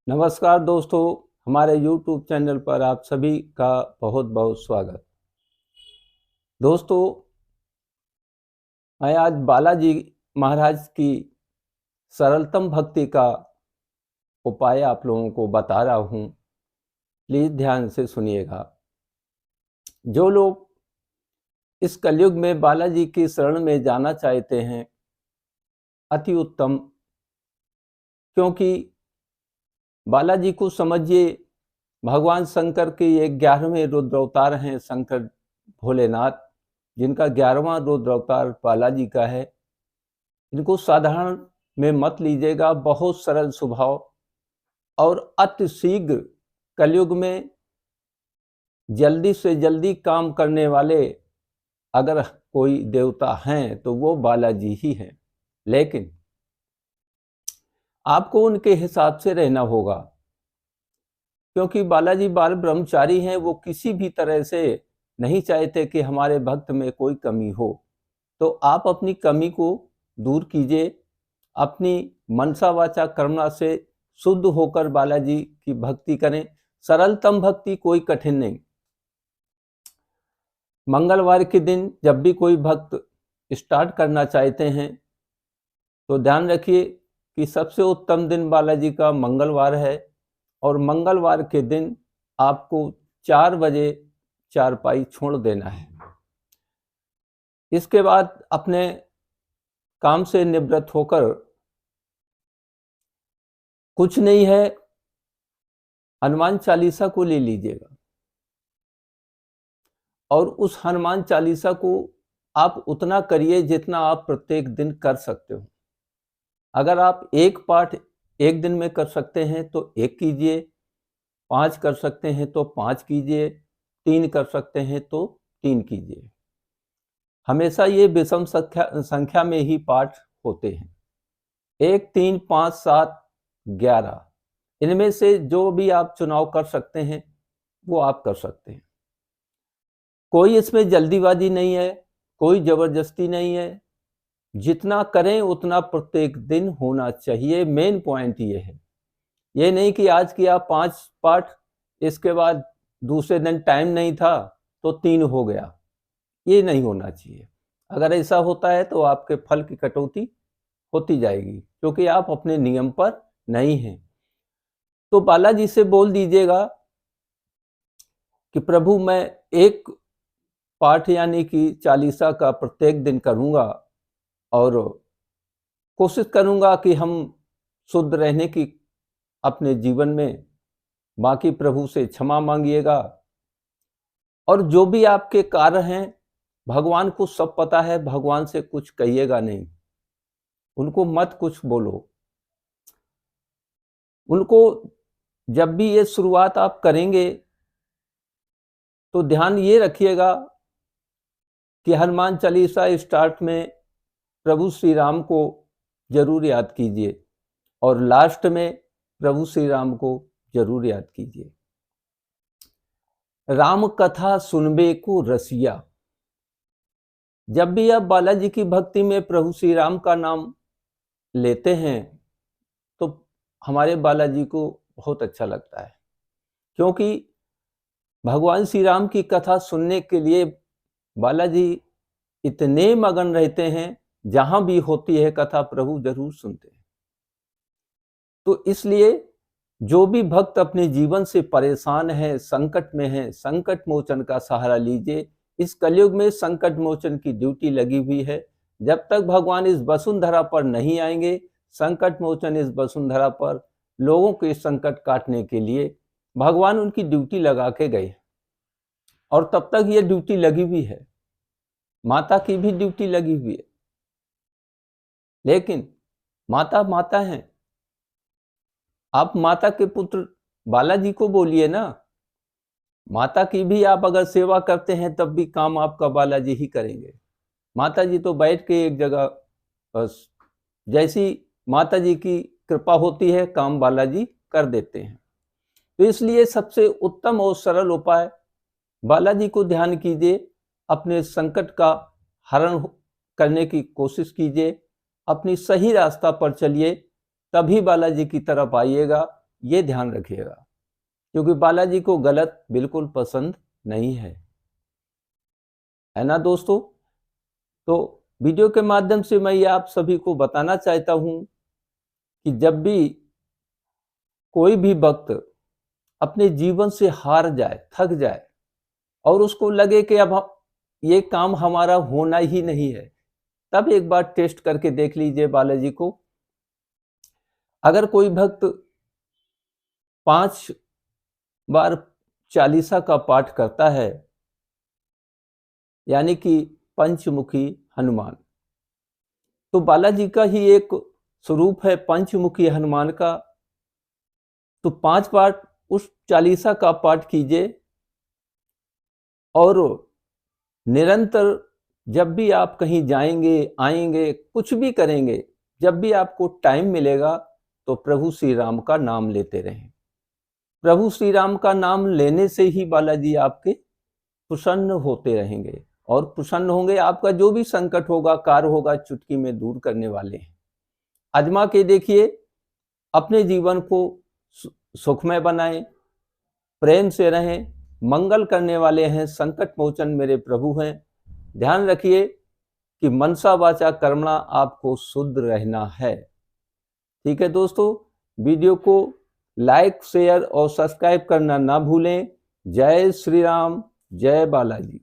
नमस्कार दोस्तों, हमारे YouTube चैनल पर आप सभी का बहुत बहुत स्वागत। दोस्तों, मैं आज बालाजी महाराज की सरलतम भक्ति का उपाय आप लोगों को बता रहा हूँ। प्लीज़ ध्यान से सुनिएगा। जो लोग इस कलयुग में बालाजी की शरण में जाना चाहते हैं, अति उत्तम, क्योंकि बालाजी को समझिए भगवान शंकर के 11वें रुद्र अवतार हैं। शंकर भोलेनाथ, जिनका 11वां रुद्र अवतार बालाजी का है। इनको साधारण में मत लीजिएगा, बहुत सरल स्वभाव और अति शीघ्र कलयुग में जल्दी से जल्दी काम करने वाले अगर कोई देवता हैं तो वो बालाजी ही हैं। लेकिन आपको उनके हिसाब से रहना होगा, क्योंकि बालाजी बाल ब्रह्मचारी हैं। वो किसी भी तरह से नहीं चाहते कि हमारे भक्त में कोई कमी हो। तो आप अपनी कमी को दूर कीजिए, अपनी मनसा वाचा कर्मणा से शुद्ध होकर बालाजी की भक्ति करें। सरलतम भक्ति, कोई कठिन नहीं। मंगलवार के दिन जब भी कोई भक्त स्टार्ट करना चाहते हैं तो ध्यान रखिए कि सबसे उत्तम दिन बालाजी का मंगलवार है, और मंगलवार के दिन आपको 4 बजे चारपाई छोड़ देना है। इसके बाद अपने काम से निवृत्त होकर, कुछ नहीं है, हनुमान चालीसा को ले लीजिएगा और उस हनुमान चालीसा को आप उतना करिए जितना आप प्रत्येक दिन कर सकते हो। अगर आप एक पाठ एक दिन में कर सकते हैं तो 1 कीजिए, 5 कर सकते हैं तो 5 कीजिए, 3 कर सकते हैं तो 3 कीजिए। हमेशा ये विषम संख्या में ही पाठ होते हैं। 1, 3, 5, 7, 11, इनमें से जो भी आप चुनाव कर सकते हैं वो आप कर सकते हैं। कोई इसमें जल्दीबाजी नहीं है, कोई जबरदस्ती नहीं है। जितना करें उतना प्रत्येक दिन होना चाहिए। मेन पॉइंट ये है। ये नहीं कि आज किया 5 पाठ, इसके बाद दूसरे दिन टाइम नहीं था तो 3 हो गया। ये नहीं होना चाहिए। अगर ऐसा होता है तो आपके फल की कटौती होती जाएगी, क्योंकि आप अपने नियम पर नहीं हैं। तो बालाजी से बोल दीजिएगा कि प्रभु, मैं एक पाठ यानी कि चालीसा का प्रत्येक दिन करूंगा और कोशिश करूंगा कि हम शुद्ध रहने की अपने जीवन में। बाकी प्रभु से क्षमा मांगिएगा, और जो भी आपके कार्य हैं भगवान को सब पता है। भगवान से कुछ कहिएगा नहीं, उनको मत कुछ बोलो। उनको जब भी ये शुरुआत आप करेंगे तो ध्यान ये रखिएगा कि हनुमान चालीसा स्टार्ट में प्रभु श्री राम को जरूर याद कीजिए और लास्ट में प्रभु श्री राम को जरूर याद कीजिए। राम कथा सुनबे को रसिया। जब भी आप बालाजी की भक्ति में प्रभु श्री राम का नाम लेते हैं तो हमारे बालाजी को बहुत अच्छा लगता है, क्योंकि भगवान श्री राम की कथा सुनने के लिए बालाजी इतने मगन रहते हैं। जहां भी होती है कथा प्रभु जरूर सुनते हैं। तो इसलिए जो भी भक्त अपने जीवन से परेशान है, संकट में है, संकट मोचन का सहारा लीजिए। इस कलयुग में संकट मोचन की ड्यूटी लगी हुई है। जब तक भगवान इस वसुंधरा पर नहीं आएंगे, संकट मोचन इस वसुंधरा पर लोगों के संकट काटने के लिए भगवान उनकी ड्यूटी लगा के गए, और तब तक ये ड्यूटी लगी हुई है। माता की भी ड्यूटी लगी हुई है, लेकिन माता माता है। आप माता के पुत्र बालाजी को बोलिए ना। माता की भी आप अगर सेवा करते हैं तब भी काम आपका बालाजी ही करेंगे। माता जी तो बैठ के एक जगह, बस जैसी माता जी की कृपा होती है काम बालाजी कर देते हैं। तो इसलिए सबसे उत्तम और सरल उपाय, बालाजी को ध्यान कीजिए, अपने संकट का हरण करने की कोशिश कीजिए, अपनी सही रास्ता पर चलिए, तभी बालाजी की तरफ आइएगा। ये ध्यान रखिएगा, क्योंकि बालाजी को गलत बिल्कुल पसंद नहीं है ना दोस्तों। तो वीडियो के माध्यम से मैं ये आप सभी को बताना चाहता हूं कि जब भी कोई भी भक्त अपने जीवन से हार जाए, थक जाए और उसको लगे कि अब ये काम हमारा होना ही नहीं है, तब एक बार टेस्ट करके देख लीजिए बालाजी को। अगर कोई भक्त 5 बार चालीसा का पाठ करता है, यानी कि पंचमुखी हनुमान, तो बालाजी का ही एक स्वरूप है पंचमुखी हनुमान का। तो 5 बार उस चालीसा का पाठ कीजिए और निरंतर जब भी आप कहीं जाएंगे, आएंगे, कुछ भी करेंगे, जब भी आपको टाइम मिलेगा तो प्रभु श्री राम का नाम लेते रहें। प्रभु श्री राम का नाम लेने से ही बालाजी आपके प्रसन्न होते रहेंगे और प्रसन्न होंगे। आपका जो भी संकट होगा, कार्य होगा, चुटकी में दूर करने वाले हैं। आजमा के देखिए, अपने जीवन को सुखमय बनाएं, प्रेम से रहें, मंगल करने वाले हैं, संकट मोचन मेरे प्रभु हैं। ध्यान रखिए कि मनसा वाचा कर्मणा आपको शुद्ध रहना है। ठीक है दोस्तों, वीडियो को लाइक, शेयर और सब्सक्राइब करना ना भूलें। जय श्री राम, जय बालाजी।